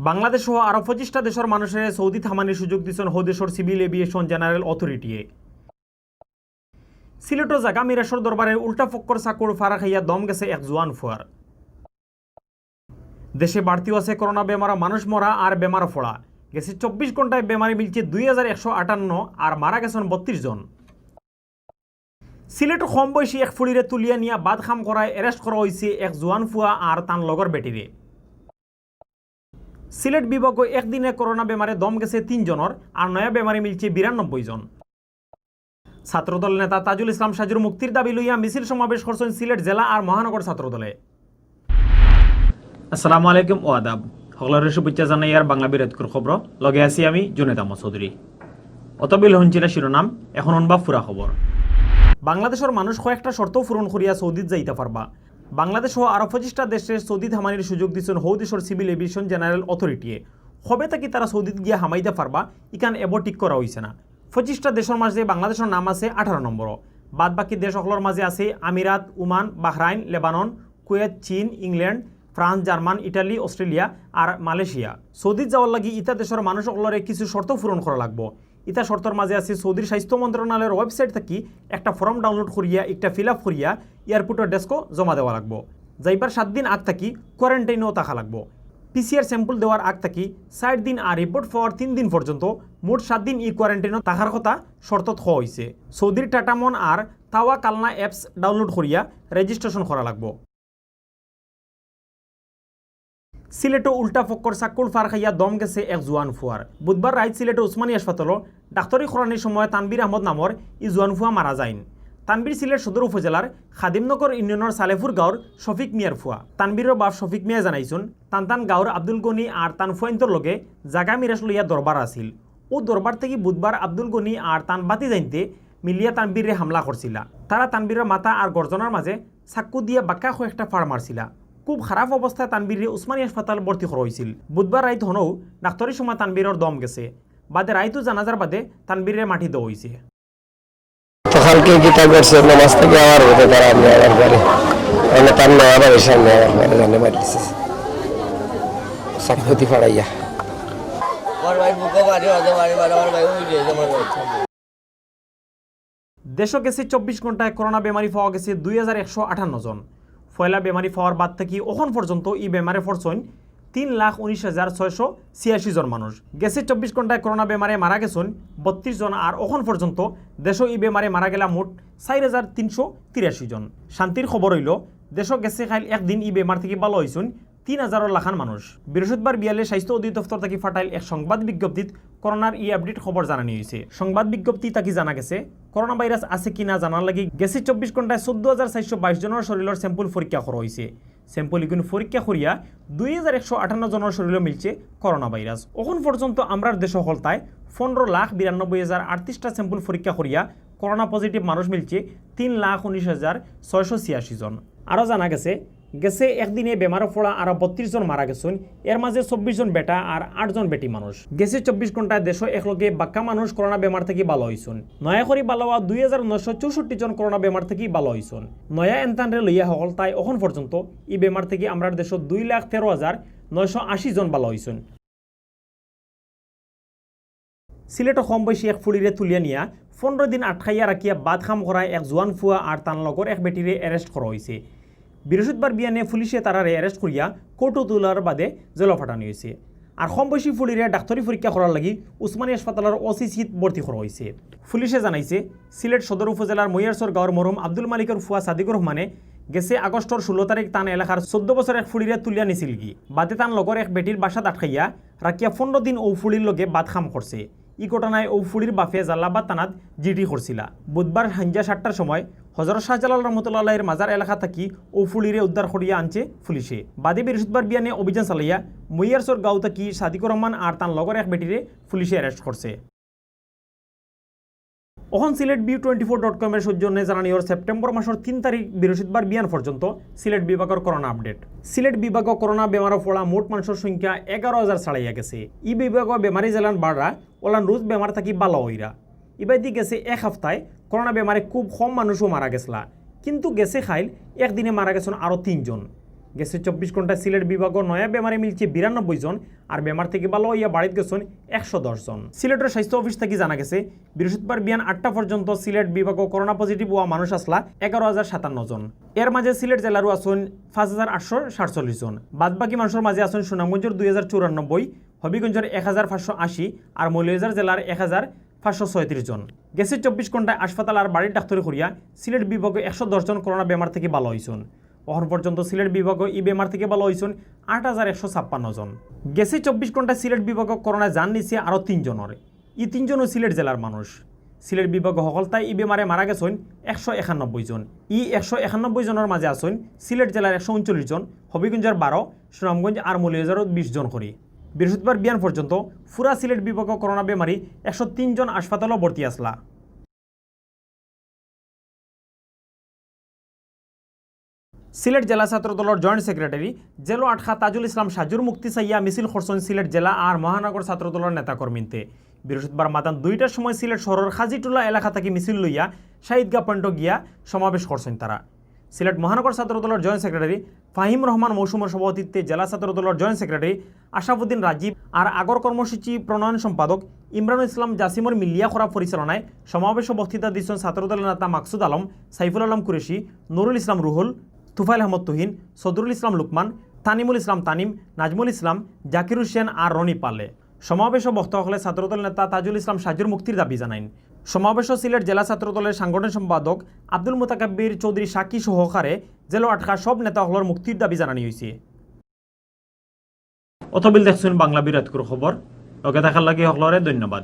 বাংলাদেশ সহ আরও 25টা দেশের মানুষের সৌদি থামানির সুযোগ দিচ্ছেন হৌদেশর সিভিল এভিয়েশন জেনারেল অথরিটিয়ে। সিলেটর জাগা মিরাসর দরবারের উল্টা ফক্কর চাকুর ফারা খাইয়া দম গেছে এক জোয়ান ফুয়ার। দেশে বাড়তিও আছে করোনা বেমারা মানুষ মরা আর বেমার ফোড়া। গেছে 24 ঘন্টায় বেমারি মিলছে 2158 আর মারা গেছেন 32 জন। সিলেট কম বয়সী এক ফুড়িরে তুলিয়া নিয়া বাদ খাম করায় অ্যারেস্ট করা হয়েছে এক জোয়ান ফুয়া আর তান লগর বেটিরে। সিলেট বিভাগ একদিনে করোনা বেমারে দম গেছে 3 জনের আর নয়া বেমারি মিলছে 92 জন। ছাত্রদল নেতা তাজুল ইসলাম সাজুর মুক্তির দাবি লইয়া মিছিল সমাবেশ করছেন সিলেট জেলা আর মহানগর ছাত্রদলে। আসসালামু আলাইকুম ও আদাব, সকলের শুভেচ্ছা জানাই আর বাংলা বিরাটকুর খবর লগে আছি আমি জুনেদ আহমদ চৌধুরী। অতবিল হঞ্চিলা শিরোনাম, এখন অনবা ফুরা খবর। বাংলাদেশের মানুষ কয়েকটা শর্ত পূরণ করিয়া সৌদিত যাইতে পারবা। বাংলাদেশ সহ আরও 25টা দেশের সৌদি হামানির সুযোগ দিচ্ছেন হৌদেশর সিভিল এভিয়েশন জেনারেল অথরিটিয়ে। কবে থাকি তারা সৌদিত গিয়া হামাইতে পারবা ইকান এবার ঠিক করা হয়েছে না। 25টা দেশের মাঝে বাংলাদেশের নাম আছে 18 নম্বর। বাদ বাকি দেশ সকলের মাঝে আছে আমিরাত, ওমান, বাহরাইন, লেবানন, কুয়েত, চীন, England, France, German, Italy, Australia আর মালয়েশিয়া। সৌদিত যাওয়ার লাগি ইতা দেশের মানুষ সকলের কিছু শর্ত পূরণ করা লাগবো। ইতা শর্তর মাঝে আছে সৌদির স্বাস্থ্য মন্ত্রণালয়ের ওয়েবসাইট থাকি একটা ফর্ম ডাউনলোড করিয়া একটা ফিল আপ করিয়া এয়ারপোর্টের ডেস্কও জমা দেওয়া লাগবো। যাইবার 7 দিন আগ থাকি কোয়ারেন্টাইনেও থাকা লাগবো। পিসিআর স্যাম্পল দেওয়ার আগ থাকি 60 দিন আর রিপোর্ট পাওয়ার 3 দিন পর্যন্ত মোট 7 দিন কোয়ারেন্টাইনও থাকার কথা শর্তত হওয়া হয়েছে। সৌদির টাটামন আর তাওয়া কালনা অ্যাপস ডাউনলোড করিয়া রেজিস্ট্রেশন করা লাগবো। সিলেটও উল্টা ফক্কর চাকুর ফার খাইয়া দম গেছে এক জোয়ান ফুয়ার। বুধবার রাত সিলেটে উসমানী হাসপাতাল ডাক্তারি খরানির সময় তানবির আহমদ নামর ই জোয়ান ফুয়া মারা যায়ন। তানবির সিলেট সদর উপজেলার খাদিমনগর ইউনিয়নের সালেপুর গাঁওর শফিক মিয়ার ফুয়া। তানবিরের বাপ শফিক মিয়া জানাইছুন তান গাঁওর আব্দুল গনি আর তান ফুয়াইন্তর লগে জাগা মিরাস লইয়া দরবার আছিল। ও দরবার থেকে বুধবার আব্দুল গনি আর তান বাতি যাইতে মিলিয়া তানবিরে হামলা করছিলা। তারা তানবিরের মাথা আর গর্জনার মাঝে চাক্কু দিয়ে বাক্কা কয়েকটা ফাড় মারছিলা। খুব খারাপ অবস্থায় তানবিরে উসমানী হাসপাতাল ভর্তি করা হয়েছিল। বুধবার রাইত হনও ডাক্তারের সময় তানবিরের দম গেছে। বাদে রাইতো জানাজার বাদে তানবিরে মাটি দেওয়া হয়েছে। কালকে গীতা করছে নামাজ থেকে আবার হতে তারা আমি আবার পারি মানে তার না আবার সামনে আবার পারে জানে মারিছে সাক্ষতি ফাড়াইয়া দেশ গেছে 24 ঘন্টায় করোনা বেমারি পাওয়া গেছে 2158 জন। পয়লা বেমারি পাওয়ার বাদ থেকে এখন পর্যন্ত এই বেমারে পড়ছেন 3,19,686 জন মানুষ। গেছে 24 ঘন্টায় করোনা বেমারে মারা গেছেন 32 জন আর এখন পর্যন্ত দেশ এই বেমারে মারা গেলা মোট 4,383 জন। শান্তির খবর হইল দেশ গেছে খাইল একদিন এই বেমার থেকে ভালো হয়েছেন 3,000 লাখান মানুষ। বৃহস্পতিবার বিয়ালে স্বাস্থ্য অধিদপ্তর থেকে ফাটাইল এক সংবাদ বিজ্ঞপ্তিত করোনার আপডেট খবর জানানি হয়েছে। সংবাদ বিজ্ঞপ্তি তাকে জানা গেছে করোনা ভাইরাস আছে কিনা জানার লাগি গেছে 24 ঘন্টায় 14,422 জনের শরীরের স্যাম্পল পরীক্ষা করা হয়েছে। স্যাম্পল ইগুন পরীক্ষা করিয়া 2,158 জনের শরীরে মিলছে করোনা ভাইরাস। এখন পর্যন্ত আমরার দেশ হলতায় 15,92,038টা স্যাম্পল পরীক্ষা করিয়া করোনা পজিটিভ মানুষ মিলছে 3,19,686 জন। আরও জানা গেছে একদিনে বেমার পড়া আরো 32 জন মারা গেছেন। এর মাঝে 24 জন বেটা আর 8 জন বেটি মানুষ। গেছে 24 ঘন্টায় দেশ একলগে বাক্কা মানুষ করোনা বেমার থেকে ভালো হয়েছেন। নয়া করি ভালো হওয়া 2,964 জন করোনা বেমার থেকে ভালো হয়েছেন। নয়া এনতানরে লইয়া হল তাই এখন পর্যন্ত এই বেমার থেকে আমরা দেশ 2,13,980 জন ভালো হয়েছেন। সিলেটে কম বয়সী এক ফুড়িরে তুলিয়া নিয়া 15 দিন আটকাইয়া রাখিয়া বাদ খাম করায় এক জোয়ান ফুয়া আর তান লগর এক বেটিরে অ্যারেস্ট করা হয়েছে। বৃহস্পতিবার বিয়ানে পুলিশে তারারে অ্যারেস্ট করিয়া কোর্টে তোলার বাদে জেল ফাটানো হয়েছে। আর কম বয়সী ফুলিরে ডাক্তারি পরীক্ষা করার লাগি উসমানী হাসপাতালের ওসিসিত ভর্তি করা হয়েছে। পুলিশে জানাইছে সিলেট সদর উপজেলার মৈয়ারসর গাঁওর মরহুম আব্দুল মালিকের ফুয়া সাদিকুর রহমানে গেছে আগস্টর 16 তারিখ তান এলাকার 14 বছর এক ফুলিরে তুলিয়া নিছিল গি। বাদে তান লগর এক বেটির বাসাত আটকাইয়া রাখিয়া 15 দিন ও ফুলির লগে বাদ খাম করছে। ই ঘটনায় ও ফুলির বাফে জালাবাদ থানাত জিডি করছিলা। বুধবার সন্ধ্যা 7টার সময় হজরত শাহজালাল রহমতুল্লাহের মাজার এলাকা থাকি ও ফুলিরে উদ্ধার করিয়া আনছে পুলিশে। বাদে বৃহস্পতিবার বিয়ানে অভিযান চালাইয়া মৈয়ারসর গাঁও থাকি সাদিকুর রহমান আর তার লগর এক বেটিরে পুলিশে অ্যারেস্ট করছে। অহন সিলেট B24.com এর সৌজন্যে জানানিওর সেপ্টেম্বর মাসের 3 তারিখ বৃহস্পতিবার বিয়ান পর্যন্ত সিলেট বিভাগের করোনা আপডেট। সিলেট বিভাগ করোনা বেমার ফলা মোট মানুষের সংখ্যা 11,000 ছাড়াইয়া গেছে। ই বিভাগ বেমারি জেলান বাড়া ওলান রোজ বেমার থাকি বালা হইরা। ইবাইদি গেছে এক সপ্তাহে করোনা বেমারে খুব কম মানুষও মারা গেছলা, কিন্তু গেছে খাইল একদিনে মারা গেছেন আরও 3 জন। গেছে 24 ঘন্টায় সিলেট বিভাগ নয়া বেমারে মিলছে 92 জন, আর বেমার থেকে ভালো হইয়া বাড়িতে গেছেন 110 জন। সিলেটের স্বাস্থ্য অফিস থেকে জানা গেছে বৃহস্পতিবার বিয়ান 8টা পর্যন্ত সিলেট বিভাগ করোনা পজিটিভ হওয়া মানুষ আসলা 11,057 জন। এর মাঝে সিলেট জেলারও আছেন 5,847 জন। বাদবাকি মানুষের মাঝে আছেন সুনামগঞ্জের 2,094, হবিগঞ্জের 1,580 আর মৌলভীবাজার জেলার 1,536 জন। গেছে 24 ঘন্টায় হাসপাতাল আর বাড়ির ডাক্তারি করিয়া সিলেট বিভাগে 110 জন করোনা বেমার থেকে ভালো হয়েছেন। অহন পর্যন্ত সিলেট বিভাগ ই বেমার থেকে ভালো হয়েছেন 8,156 জন। গেছে 24 ঘন্টায় সিলেট বিভাগ করোনায় জান নিছে আরও 3 জনের। ই 3 জনও সিলেট জেলার মানুষ। সিলেট বিভাগ সকলতায় ই বেমারে মারা গেছেন 191 জন। ই 191 জনের মাঝে আছেন সিলেট জেলার 139 জন, হবিগঞ্জের 12, সুনামগঞ্জ আর মৌলভীবাজারও 20 জন করে। বৃহস্পতিবার বিয়ান পর্যন্ত পুরা সিলেট বিভাগ করোনা বেমারি 103 জন হাসপাতালও ভর্তি আসলা। সিলেট জেলা ছাত্রদলের joint secretary jello আটখা Tajul Islam সাজুর মুক্তি চাইয়া মিছিল করছেন সিলেট জেলা আর মহানগর ছাত্রদলের নেতাকর্মীতে। বৃহস্পতিবার মাতান 2টার সময় সিলেট শহরের হাজিটুল্লাহ এলাকা থেকে মিছিল লইয়া শাহিদগা পয়েন্ট গিয়া সমাবেশ করছেন তারা। সিলেট মহানগর ছাত্রদলের জয়েন্ট সেক্রেটারি ফাহিম রহমান মৌসুমের সভাপতিত্বে জেলা ছাত্রদলের জয়েন্ট সেক্রেটারি আশাফুদ্দিন রাজীব আর আগর কর্মসূচি প্রণয়ন সম্পাদক ইমরানুল ইসলাম জাসিমর মিলিয়া খরা পরিচালনায় সমাবেশে বক্তৃতা দিচ্ছেন ছাত্রদলের নেতা মাকসুদ আলম, সাইফুল আলম কুরেশি, নুরুল ইসলাম রুহুল, তুফাইল আহমদ তুহিন, সদরুল ইসলাম লুকমান, তানিমুল ইসলাম তানিম, নাজমুল ইসলাম, জাকির হোসেন আর রনি পালে। সমাবেশে বক্তা হলে ছাত্রদল নেতা তাজুল ইসলাম সাজুর মুক্তির দাবি জানাইন। সমাবেশ সিলেট জেলা ছাত্রদলের সাংগঠনিক সম্পাদক আব্দুল মুতাকাব্বির চৌধুরী সাকি সহকারে জেলা আটকা সব নেতা হলের মুক্তির দাবি জানানি হয়েছে। অতবিল দেখছেন বাংলা বিরাটকুর খবর। লগে দেখার লাগে হলরে ধন্যবাদ।